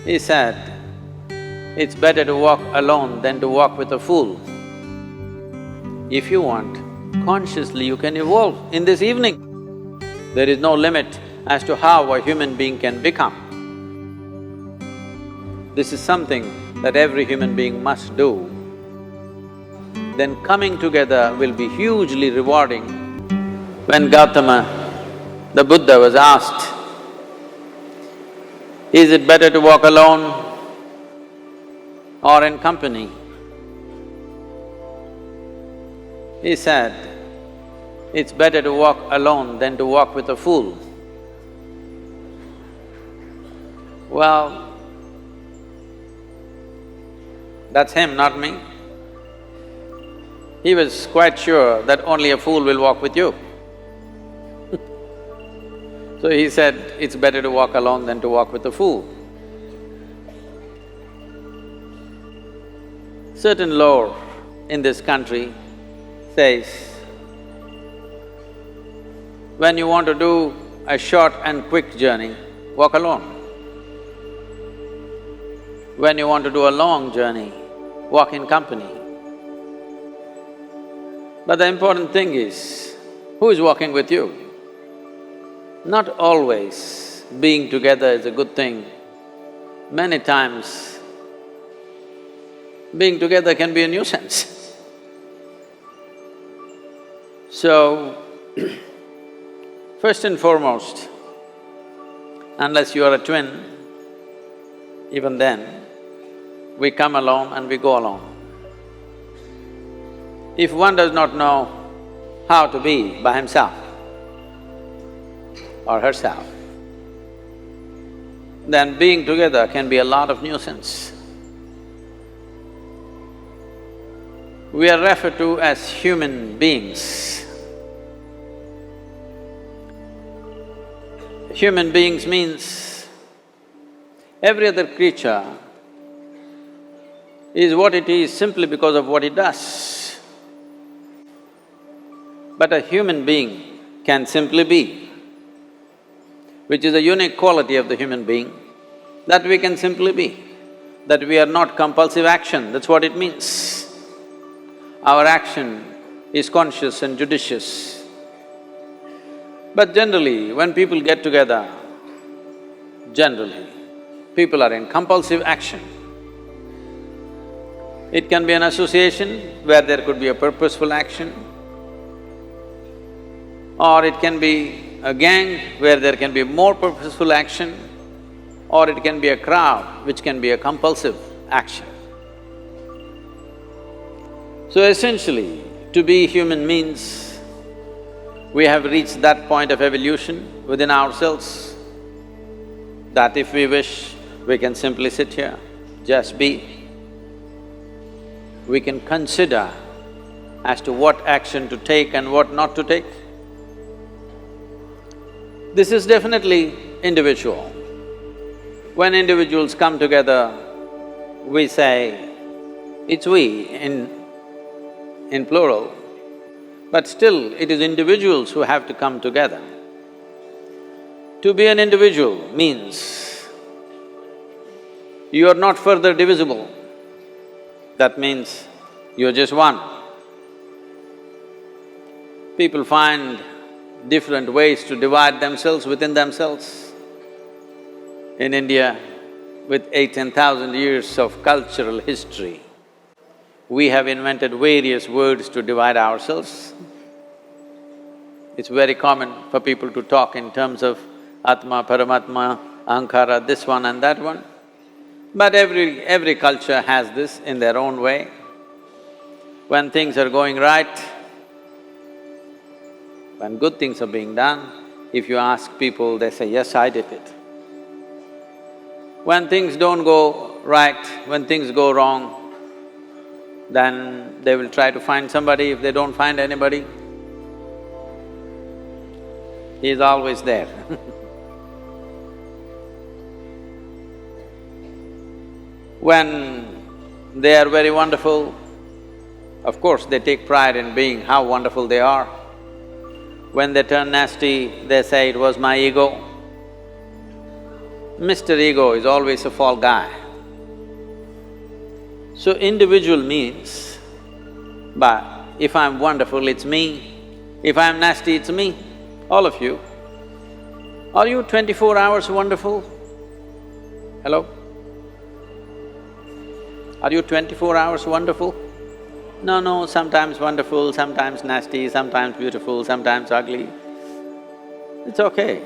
He said, it's better to walk alone than to walk with a fool. If you want, consciously you can evolve in this evening. There is no limit as to how a human being can become. This is something that every human being must do. Then coming together will be hugely rewarding. When Gautama, the Buddha, was asked, is it better to walk alone or in company? He said, it's better to walk alone than to walk with a fool. Well, that's him, not me. He was quite sure that only a fool will walk with you. So he said, it's better to walk alone than to walk with a fool. Certain lore in this country says, when you want to do a short and quick journey, walk alone. When you want to do a long journey, walk in company. But the important thing is, who is walking with you? Not always being together is a good thing. Many times, being together can be a nuisance. So, first and foremost, unless you are a twin, even then, we come alone and we go alone. If one does not know how to be by himself or herself, then being together can be a lot of nuisance. We are referred to as human beings. Human beings means every other creature is what it is simply because of what it does. But a human being can simply be, which is a unique quality of the human being, that we can simply be, that we are not compulsive action, that's what it means. Our action is conscious and judicious. But generally, when people get together, generally, people are in compulsive action. It can be an association where there could be a purposeful action, or it can be a gang where there can be more purposeful action, or it can be a crowd which can be a compulsive action. So essentially, to be human means we have reached that point of evolution within ourselves that if we wish, we can simply sit here, just be. We can consider as to what action to take and what not to take. This is definitely individual. When individuals come together, we say, it's we in plural, but still it is individuals who have to come together. To be an individual means you are not further divisible. That means you're just one. People find different ways to divide themselves within themselves. In India, with 8,000 years of cultural history, we have invented various words to divide ourselves. It's very common for people to talk in terms of Atma, Paramatma, Ahankara, this one and that one. But every culture has this in their own way. When things are going right, when good things are being done, if you ask people, they say, yes, I did it. When things don't go right, when things go wrong, then they will try to find somebody. If they don't find anybody, he is always there. When they are very wonderful, of course they take pride in being how wonderful they are. When they turn nasty, they say, it was my ego. Mr. Ego is always a fall guy. So individual means, but if I'm wonderful, it's me. If I'm nasty, it's me. All of you. Are you 24 hours wonderful? Hello? Are you 24 hours wonderful? No, sometimes wonderful, sometimes nasty, sometimes beautiful, sometimes ugly. It's okay.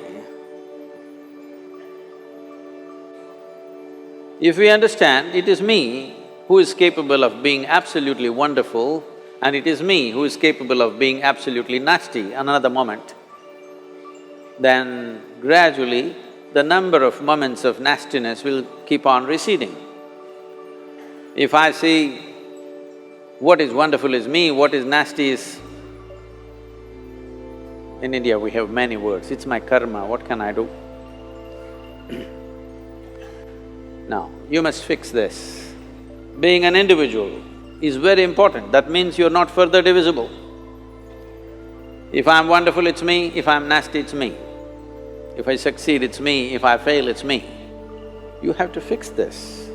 If we understand it is me who is capable of being absolutely wonderful and it is me who is capable of being absolutely nasty another moment, then gradually the number of moments of nastiness will keep on receding. If I see what is wonderful is me, what is nasty is… In India we have many words, it's my karma, what can I do? Now, you must fix this. Being an individual is very important, that means you're not further divisible. If I'm wonderful, it's me, if I'm nasty, it's me. If I succeed, it's me, if I fail, it's me. You have to fix this.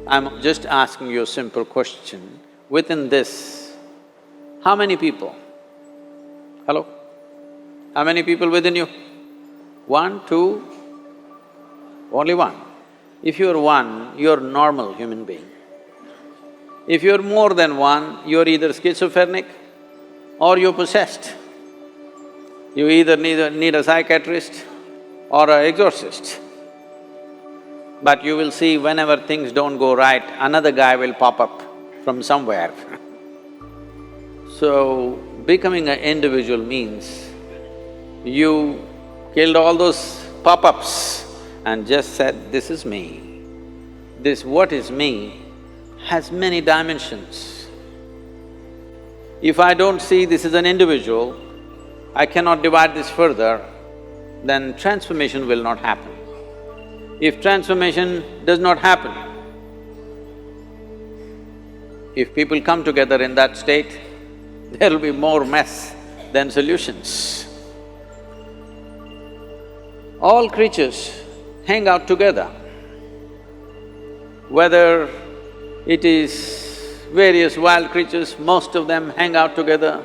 I'm just asking you a simple question. Within this, how many people? Hello? How many people within you? 1, 2, only one. If you're one, you're a normal human being. If you're more than one, you're either schizophrenic or you're possessed. You either need a psychiatrist or an exorcist. But you will see whenever things don't go right, another guy will pop up from somewhere. So, becoming an individual means you killed all those pop-ups and just said, this is me. This what is me has many dimensions. If I don't see this as an individual, I cannot divide this further, then transformation will not happen. If transformation does not happen, if people come together in that state, there will be more mess than solutions. All creatures hang out together. Whether it is various wild creatures, most of them hang out together.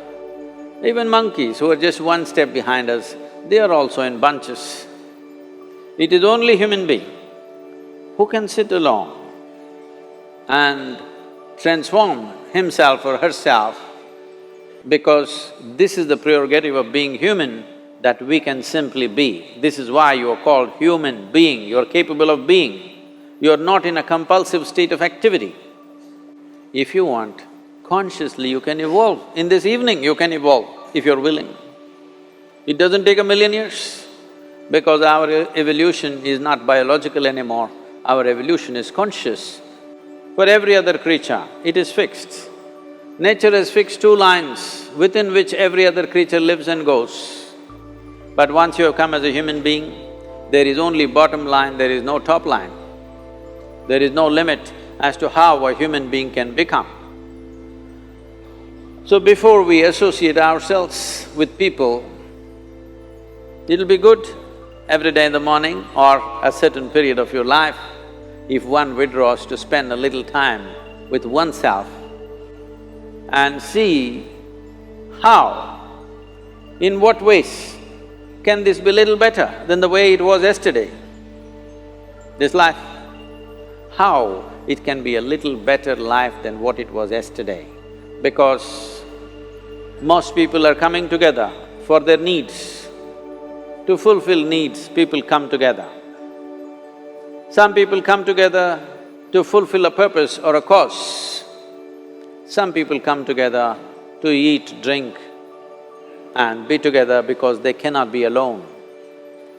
Even monkeys who are just one step behind us, they are also in bunches. It is only human being who can sit alone and transform himself or herself, because this is the prerogative of being human, that we can simply be. This is why you are called human being, you are capable of being. You are not in a compulsive state of activity. If you want, consciously you can evolve. In this evening you can evolve, if you're willing. It doesn't take 1,000,000 years, because our evolution is not biological anymore, our evolution is conscious. For every other creature, it is fixed. Nature has fixed 2 lines within which every other creature lives and goes. But once you have come as a human being, there is only bottom line, there is no top line. There is no limit as to how a human being can become. So before we associate ourselves with people, it'll be good every day in the morning or a certain period of your life, if one withdraws to spend a little time with oneself and see how, in what ways can this be little better than the way it was yesterday, this life? How it can be a little better life than what it was yesterday, because most people are coming together for their needs. To fulfill needs, people come together. Some people come together to fulfill a purpose or a cause. Some people come together to eat, drink and be together because they cannot be alone.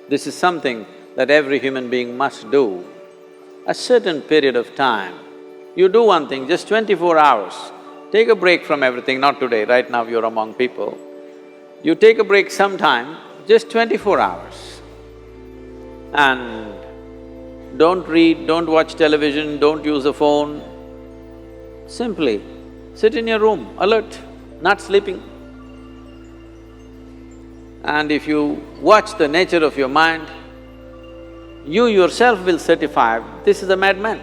This is something that every human being must do. A certain period of time, you do one thing, just 24 hours, take a break from everything, not today, right now you're among people. You take a break sometime, just 24 hours. And don't read, don't watch television, don't use the phone. Simply sit in your room, alert, not sleeping. And if you watch the nature of your mind, you yourself will certify, this is a madman.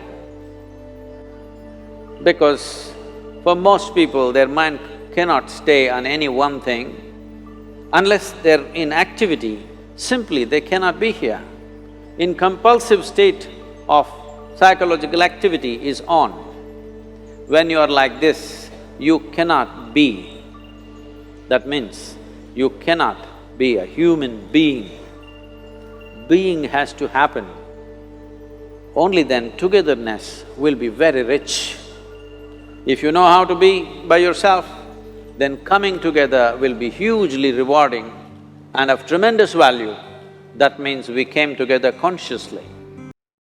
Because for most people, their mind cannot stay on any one thing. Unless they're in activity, simply they cannot be here. In compulsive state of psychological activity is on. When you are like this, you cannot be. That means you cannot be a human being. Being has to happen. Only then togetherness will be very rich. If you know how to be by yourself, then coming together will be hugely rewarding and of tremendous value. That means we came together consciously.